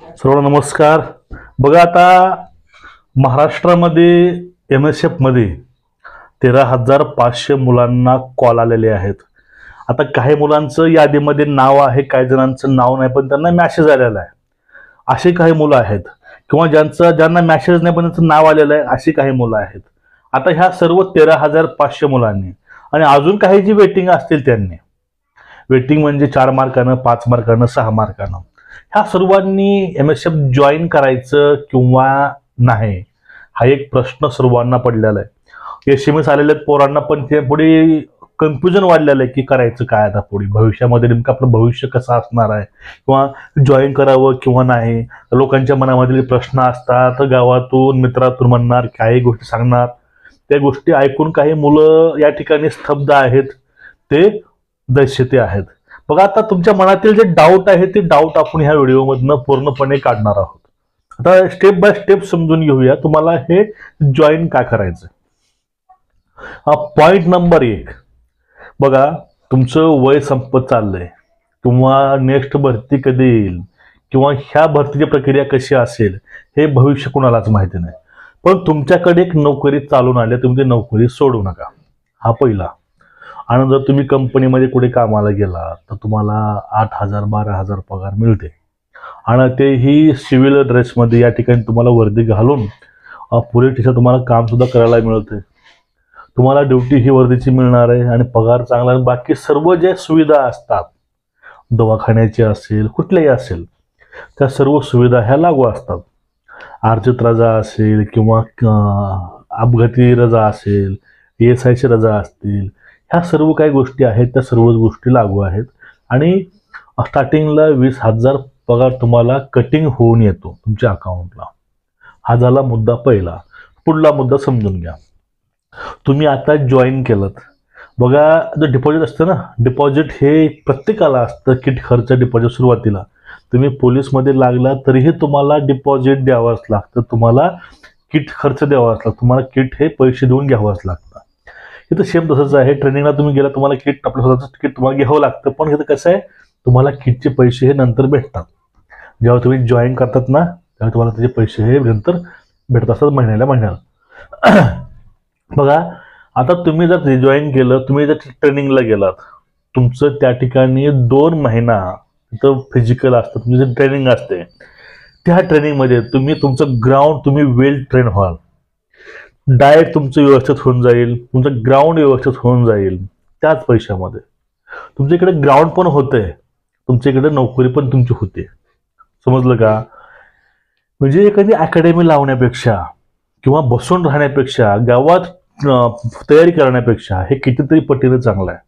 सर्वांना नमस्कार. बघा, आता महाराष्ट्रामध्ये MSF मध्ये 13,500 मुलांना कॉल आलेले आहेत. आता काही मुलांचं यादीमध्ये नाव आहे, काही जणांचं नाव नाही, पण त्यांना मेसेज आलेला आहे. असे काही मुलं आहेत, किंवा ज्यांना मेसेज नाही पण त्यांचं नाव आलेलं आहे, अशी काही मुलं आहेत. आता ह्या सर्व 13,500 मुलांनी आणि अजून काही जी वेटिंग असतील त्यांनी, वेटिंग म्हणजे 4 मार्कानं, 5 मार्कानं, 6 मार्कानं, ह्या सर्वांनी MSF जॉईन करायचं किंवा नाही, हा एक प्रश्न सर्वांना पडलेला आहे. SMS आलेले आहेत पोरांना, पण ते पुढे कन्फ्युजन वाढलेलं आहे की करायचं काय आता पुढे, भविष्यामध्ये नेमकं आपलं भविष्य कसं असणार आहे, किंवा जॉईन करावं किंवा नाही. लोकांच्या मनामधले प्रश्न असतात, गावातून मित्रातून म्हणणार, काही गोष्टी सांगणार, त्या गोष्टी ऐकून काही मुलं या ठिकाणी स्तब्ध आहेत, ते दहशती आहेत. बघा, आता तुमच्या मनातील जे डाऊट आहे ते डाऊट आपण ह्या व्हिडिओमधनं पूर्णपणे काढणार आहोत. आता स्टेप बाय स्टेप समजून घेऊया तुम्हाला हे जॉईन का करायचं. पॉइंट नंबर 1, बघा, तुमचं वय संपत चाललंय, किंवा नेक्स्ट भरती कधी येईल, किंवा ह्या भरतीची प्रक्रिया कशी असेल हे भविष्य कुणालाच माहिती नाही. पण तुमच्याकडे एक नोकरी चालून आली, तुम्ही ती नोकरी सोडू नका, हा पहिला. आणि जर तुम्ही कंपनीमध्ये कुठे कामाला गेला तर तुम्हाला 8,000 12,000 पगार मिळते, आणि तेही सिव्हिल ड्रेसमध्ये. या ठिकाणी तुम्हाला वर्दी घालून पोलीस स्टेशन तुम्हाला काम सुद्धा करायला मिळते. तुम्हाला ड्युटी ही वर्दीची मिळणार आहे आणि पगार चांगला, आणि बाकी सर्व ज्या सुविधा असतात, दवाखान्याची असेल कुठल्याही असेल, त्या सर्व सुविधा ह्या लागू असतात. अर्जित रजा असेल, किंवा अपघाती रजा असेल, ESIची रजा असतील, ह्या सर्व काही गोष्टी आहेत, त्या सर्वच गोष्टी लागू आहेत. आणि स्टार्टिंगला 20,000 पगार तुम्हाला कटिंग होऊन येतो तुमच्या अकाउंटला. हा झाला मुद्दा पहिला. पुढला मुद्दा समजून घ्या. तुम्ही आता जॉईन केलं, बघा, जो डिपॉझिट असतं ना, डिपॉझिट हे प्रत्येकाला असतं. किट खर्च डिपॉझिट सुरुवातीला तुम्ही पोलीसमध्ये लागला तरीही तुम्हाला डिपॉझिट द्यावंच लागतं, तुम्हाला किट खर्च द्यावाच लागतो, तुम्हाला किट हे पैसे देऊन घ्यावंच लागतं. इथं सेम तसंच आहे. ट्रेनिंगला तुम्ही गेला, तुम्हाला किट, आपलं स्वतःचं किट तुम्हाला घ्यावं लागतं, पण इथं कसं आहे, तुम्हाला किटचे पैसे हे नंतर भेटतात. जेव्हा तुम्ही जॉईन करतात ना, तेव्हा तुम्हाला त्याचे पैसे हे नंतर भेटत असतात, महिन्याला. बघा, आता तुम्ही जर जॉईन केलं, तुम्ही जर ट्रेनिंगला गेलात, तुमचं त्या ठिकाणी 2 महिना तिथं फिजिकल असतं, तुमचं जे ट्रेनिंग असते, त्या ट्रेनिंगमध्ये तुमचं ग्राउंड तुम्ही वेल ट्रेन व्हाल. डाएट तुमचं व्यवस्थित होऊन जाईल, तुमचं ग्राउंड व्यवस्थित होऊन जाईल. त्याच पैशामध्ये तुमच्या इकडे ग्राउंड पण होतंय, तुमच्या इकडे नोकरी पण तुमची होते. समजलं का? म्हणजे एखादी अकॅडमी लावण्यापेक्षा किंवा बसून राहण्यापेक्षा, गावात तयारी करण्यापेक्षा हे कितीतरी पटीने चांगलं आहे.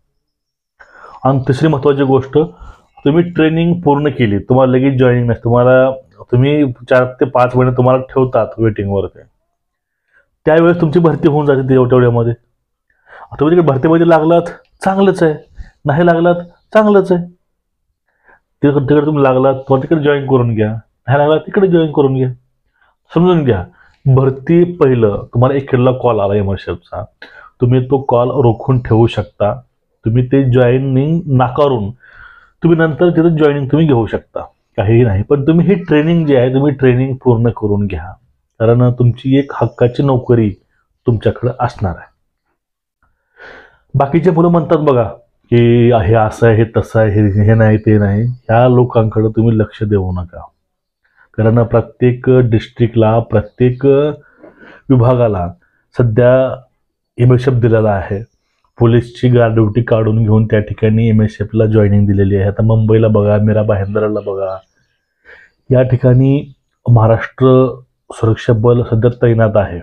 आणि तिसरी महत्वाची गोष्ट, तुम्ही ट्रेनिंग पूर्ण केली, तुम्हाला लगेच जॉईनिंग नसतं, तुम्ही 4 ते 5 महिने तुम्हाला ठेवतात वेटिंगवरती. त्यावेळेस तुमची भरती होऊन जाते तेवढ्यामध्ये. तुम्ही तिकडे भरतीमध्ये लागलात, चांगलंच आहे, नाही लागलात, चांगलंच आहे. तिकडे तुम्ही लागलात, तुम्हाला तिकडे जॉईन करून घ्या, नाही लागला तिकडे जॉईन करून घ्या. समजून घ्या. भरती पहिलं तुम्हाला एखादा कॉल आला MSFचा, तुम्ही तो कॉल रोखून ठेवू शकता. तुम्ही ते जॉईनिंग नाकारून तुम्ही नंतर तिथं जॉईनिंग तुम्ही घेऊ शकता, काहीही नाही. पण तुम्ही ही ट्रेनिंग जी आहे, तुम्ही ट्रेनिंग पूर्ण करून घ्या, कारण तुमची एक हक्काची नोकरी तुमच्याकडे असणार आहे. बाकीचे मुलं म्हणतात बघा की हे असं आहे, हे तसं आहे, हे नाही, ते नाही. ह्या लोकांकडे तुम्ही लक्ष देऊ नका, कारण प्रत्येक डिस्ट्रिक्टला, प्रत्येक विभागाला सध्या MSF दिलेला आहे. पोलीसची गार्ड ड्युटी काढून घेऊन त्या ठिकाणी MSFला जॉईनिंग दिलेली आहे. आता मुंबईला बघा, मीरा भाईंदरला बघा, या ठिकाणी महाराष्ट्र सुरक्षा बल सध्या तैनात आहे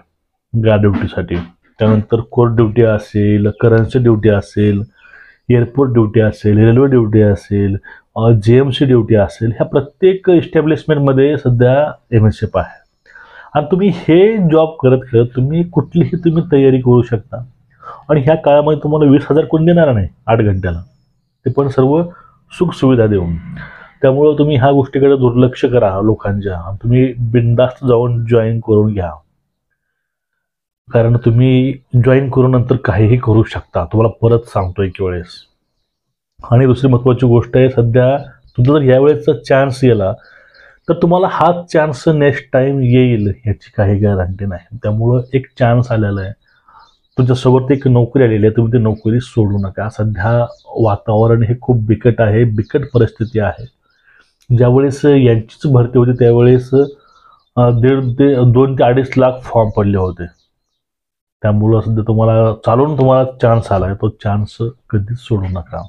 गार्ड ड्युटीसाठी. त्यानंतर कोर्ट ड्युटी असेल, करन्सी ड्युटी असेल, एअरपोर्ट ड्युटी असेल, रेल्वे ड्युटी असेल, JMC ड्युटी असेल, ह्या प्रत्येक इस्टॅब्लिशमेंटमध्ये सध्या MSF आहे. आणि तुम्ही हे जॉब करत तुम्ही कुठलीही तयारी करू शकता. आणि ह्या काळामध्ये तुम्हाला 20,000 कोण देणार नाही 8 घंट्याला, ते पण सर्व सुखसुविधा देऊन. त्यामुळं तुम्ही ह्या गोष्टीकडे दुर्लक्ष करा लोकांच्या, तुम्ही बिनधास्त जाऊन जॉईन करून घ्या, कारण तुम्ही जॉईन करून नंतर काहीही करू शकता, तुम्हाला परत सांगतो एक वेळेस. आणि दुसरी महत्त्वाची गोष्ट आहे, सध्या तुमचा जर यावेळेसचा चान्स गेला तर तुम्हाला हा चान्स नेक्स्ट टाइम येईल याची काही गॅरंटी नाही. त्यामुळं एक चान्स आलेला आहे, तुमच्यासोबत एक नोकरी आलेली आहे, तुम्ही ती नोकरी सोडू नका. सध्या वातावरण हे खूप बिकट आहे, बिकट परिस्थिती आहे. ज्यावेळेस यांचीच भरती होती त्यावेळेस 2 ते 2.5 लाख फॉर्म पडले होते. त्यामुळं सध्या तुम्हाला चान्स आला आहे, तो चान्स कधीच सोडू नका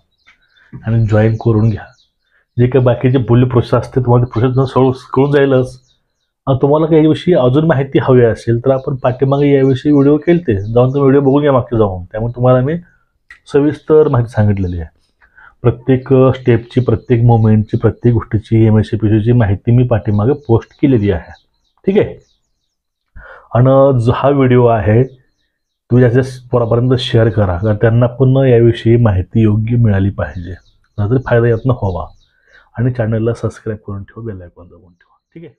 आणि जॉईन करून घ्या. जे काही बाकीचे पुढली प्रोसेस असते तुम्हाला प्रोसेस कळून जाईलच. तुम्हाला काही याविषयी अजून माहिती हवी असेल तर आपण पाठीमागे याविषयी व्हिडिओ केलते, जाऊन तुम्ही व्हिडिओ बघून घ्या मागचे जाऊन. त्यामुळे तुम्हाला मी सविस्तर माहिती सांगितलेली आहे. प्रत्येक स्टेपची, प्रत्येक मोमेंटची, प्रत्येक गोष्टीची MSCPCची माहिती मी पाठीमागे पोस्ट केलेली आहे. ठीक आहे. आणि जो हा व्हिडिओ आहे तुम्ही त्याच्या पोरापर्यंत शेअर करा, कारण त्यांना पण याविषयी माहिती योग्य मिळाली पाहिजे, नंतर फायदा यातनं व्हावा. आणि चॅनलला सबस्क्राईब करून ठेवा, बेल आयकॉन दाबून ठेवा. ठीक आहे.